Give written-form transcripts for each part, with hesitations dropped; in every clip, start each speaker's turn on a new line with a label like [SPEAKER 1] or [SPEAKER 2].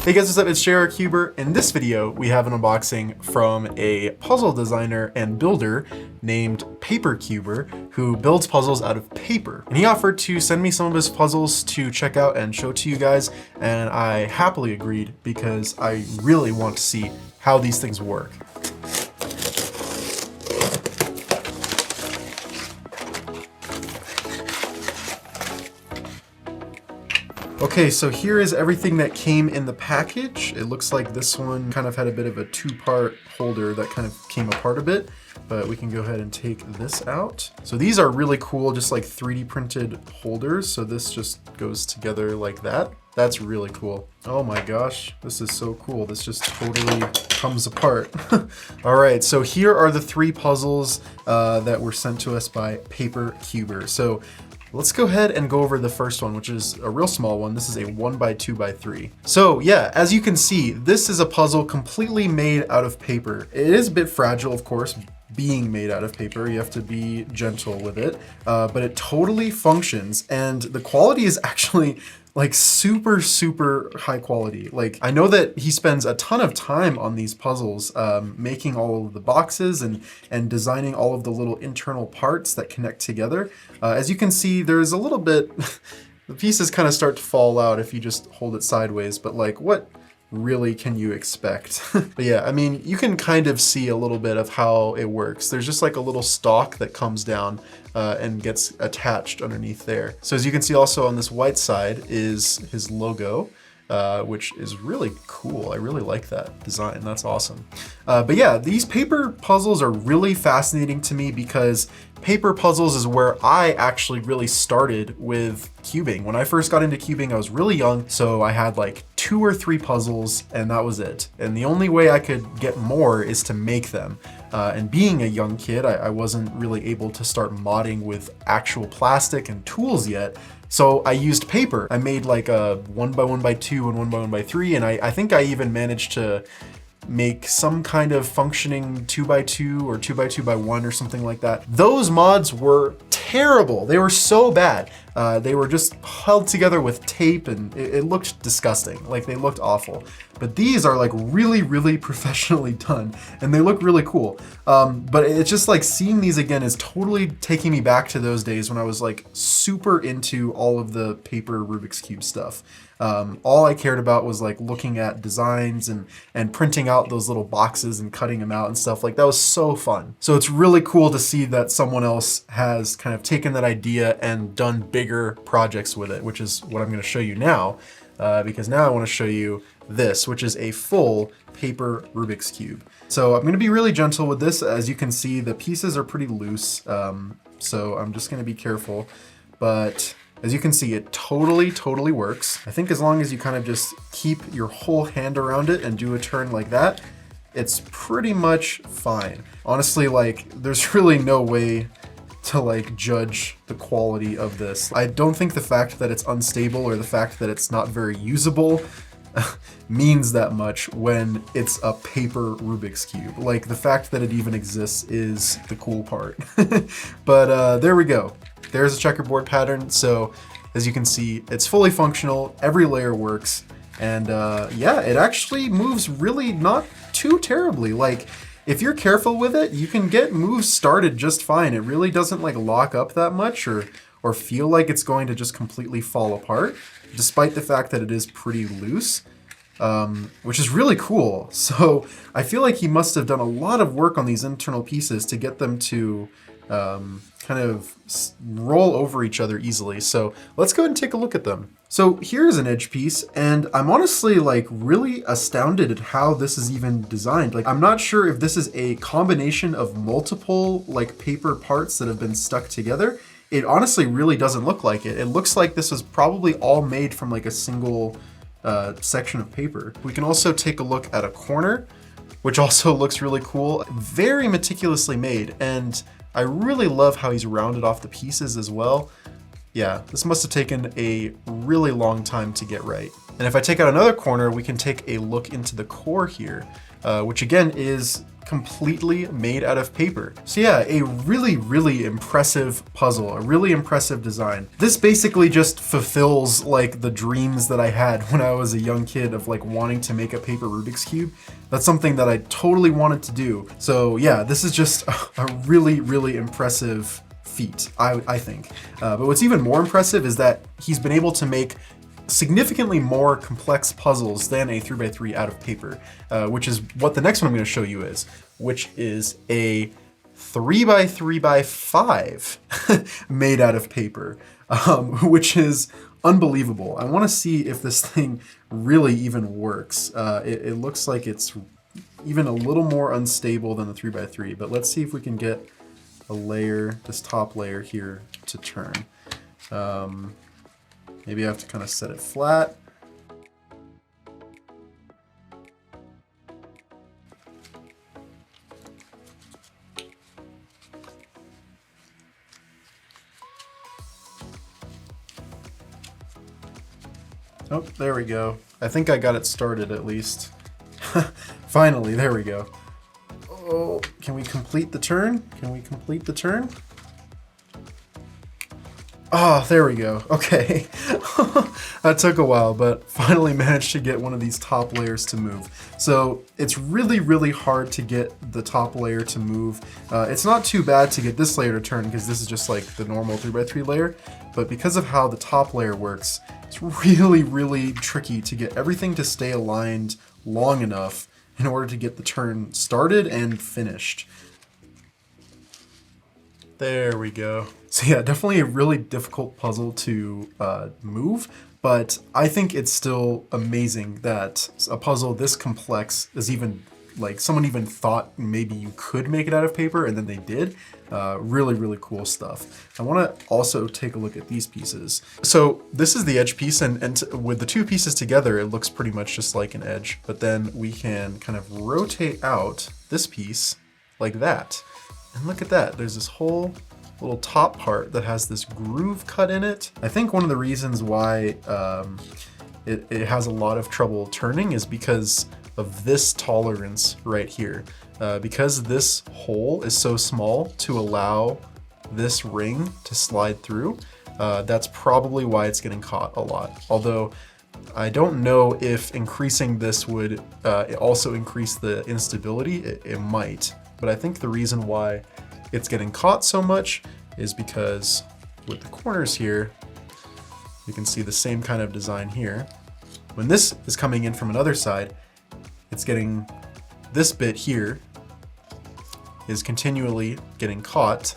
[SPEAKER 1] Hey guys, what's up? It's PaperCuber. In this video, we have an unboxing from a puzzle designer and builder named PaperCuber, who builds puzzles out of paper. And he offered to send me some of his puzzles to check out and show to you guys, and I happily agreed because I really want to see how these things work. Okay, so here is everything that came in the package. It looks like this one kind of had a bit of a two-part holder that kind of came apart a bit, but we can go ahead and take this out. So these are really cool, just like 3D printed holders. So this just goes together like that. That's really cool. Oh my gosh, this is so cool. This just totally comes apart. All right, so here are the three puzzles that were sent to us by PaperCuber. So let's go ahead and go over the first one, which is a real small one. This is a 1x2x3. So yeah, as you can see, this is a puzzle completely made out of paper. It is a bit fragile, of course, being made out of paper. You have to be gentle with it, but it totally functions, and the quality is actually like super high quality. Like, I know that he spends a ton of time on these puzzles, making all of the boxes and designing all of the little internal parts that connect together. As you can see, there's a little bit, the pieces kind of start to fall out if you just hold it sideways, but like, what really can you expect? But yeah, I mean, you can kind of see a little bit of how it works. There's just like a little stalk that comes down and gets attached underneath there. So as you can see also on this white side is his logo, which is really cool. I really like that design. That's awesome. But yeah, these paper puzzles are really fascinating to me because paper puzzles is where I actually really started with cubing. When I first got into cubing, I was really young, so I had like 2 or 3 puzzles and that was it. And the only way I could get more is to make them. And being a young kid, I wasn't really able to start modding with actual plastic and tools yet. So I used paper. I made like a 1x1x2 and 1x1x3, and I think I even managed to make some kind of functioning 2x2 or 2x2x1 or something like that. Those mods were terrible. They were so bad. They were just held together with tape, and it looked disgusting. Like, they looked awful. But these are like really professionally done, and they look really cool. But it's just like seeing these again is totally taking me back to those days when I was like super into all of the paper Rubik's Cube stuff. All I cared about was like looking at designs and printing out those little boxes and cutting them out and stuff. Like, that was so fun. So it's really cool to see that someone else has kind of taken that idea and done bigger projects with it, which is what I'm going to show you now, because now I want to show you this, which is a full paper Rubik's Cube. So I'm going to be really gentle with this. As you can see, the pieces are pretty loose, so I'm just going to be careful. But as you can see, it totally works. I think as long as you kind of just keep your whole hand around it and do a turn like that, it's pretty much fine. Honestly, like, there's really no way to like judge the quality of this. I don't think the fact that it's unstable or the fact that it's not very usable means that much when it's a paper Rubik's Cube. Like, the fact that it even exists is the cool part. But there we go. There's a checkerboard pattern. So as you can see, it's fully functional. Every layer works. And yeah, it actually moves really not too terribly. Like, if you're careful with it, you can get moves started just fine. It really doesn't like lock up that much or feel like it's going to just completely fall apart, despite the fact that it is pretty loose, which is really cool. So I feel like he must have done a lot of work on these internal pieces to get them to kind of roll over each other easily. So let's go ahead and take a look at them. So here's an edge piece, and I'm honestly like really astounded at how this is even designed. Like, I'm not sure if this is a combination of multiple like paper parts that have been stuck together. It honestly really doesn't look like it. It looks like this was probably all made from like a single section of paper. We can also take a look at a corner, which also looks really cool. Very meticulously made, and I really love how he's rounded off the pieces as well. Yeah, this must have taken a really long time to get right. And if I take out another corner, we can take a look into the core here, which again is completely made out of paper. So yeah, a really, really impressive puzzle, a really impressive design. This basically just fulfills like the dreams that I had when I was a young kid of like wanting to make a paper Rubik's Cube. That's something that I totally wanted to do. So yeah, this is just a really, really impressive feat, I think. But what's even more impressive is that he's been able to make significantly more complex puzzles than a 3x3 out of paper, which is what the next one I'm going to show you is, which is a 3x3x5 made out of paper, which is unbelievable. I want to see if this thing really even works. It looks like it's even a little more unstable than the 3x3, but let's see if we can get a layer, this top layer here, to turn. Maybe I have to kind of set it flat. Oh, there we go. I think I got it started at least. Finally, there we go. Oh, can we complete the turn? Can we complete the turn? Oh, there we go. Okay. That took a while, but finally managed to get one of these top layers to move. So it's really, really hard to get the top layer to move. It's not too bad to get this layer to turn because this is just like the normal 3x3 layer, but because of how the top layer works, it's really, really tricky to get everything to stay aligned long enough in order to get the turn started and finished. There we go. So yeah, definitely a really difficult puzzle to move, but I think it's still amazing that a puzzle this complex is even, like, someone even thought maybe you could make it out of paper, and then they did. Really, really cool stuff. I want to also take a look at these pieces. So this is the edge piece, and with the two pieces together, it looks pretty much just like an edge, but then we can kind of rotate out this piece like that. And look at that, there's this whole little top part that has this groove cut in it. I think one of the reasons why it has a lot of trouble turning is because of this tolerance right here. Because this hole is so small to allow this ring to slide through, that's probably why it's getting caught a lot. Although I don't know if increasing this would also increase the instability. It might. But I think the reason why it's getting caught so much is because with the corners here, you can see the same kind of design here. When this is coming in from another side, it's getting, this bit here is continually getting caught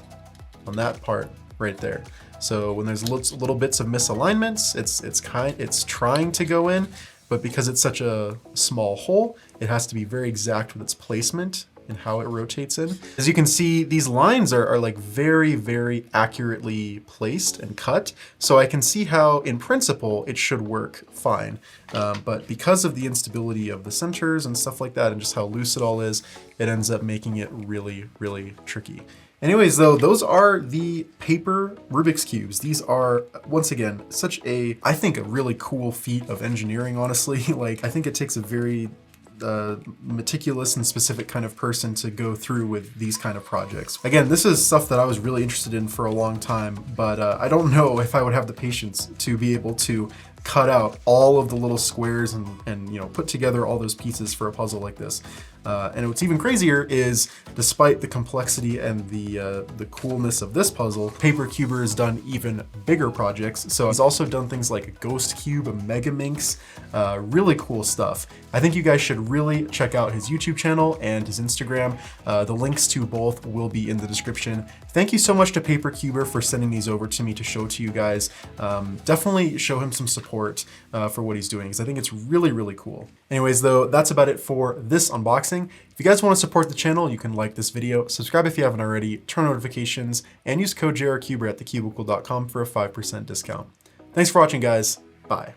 [SPEAKER 1] on that part right there. So when there's little bits of misalignments, it's trying to go in, but because it's such a small hole, it has to be very exact with its placement and how it rotates in. As you can see, these lines are like very, very accurately placed and cut. So I can see how, in principle, it should work fine. But because of the instability of the centers and stuff like that, and just how loose it all is, it ends up making it really, really tricky. Anyways, though, those are the paper Rubik's Cubes. These are, once again, such a, I think, a really cool feat of engineering, honestly. Like, I think it takes a very meticulous and specific kind of person to go through with these kind of projects. Again, this is stuff that I was really interested in for a long time, but I don't know if I would have the patience to be able to cut out all of the little squares and you know, put together all those pieces for a puzzle like this. And what's even crazier is, despite the complexity and the coolness of this puzzle, PaperCuber has done even bigger projects. So he's also done things like a Ghost Cube, a Mega Minx, really cool stuff. I think you guys should really check out his YouTube channel and his Instagram. The links to both will be in the description. Thank you so much to PaperCuber for sending these over to me to show to you guys. Definitely show him some support for what he's doing, because I think it's really, really cool. Anyways, though, that's about it for this unboxing. If you guys want to support the channel, you can like this video, subscribe if you haven't already, turn on notifications, and use code JRCuber at thecubicle.com for a 5% discount. Thanks for watching, guys. Bye.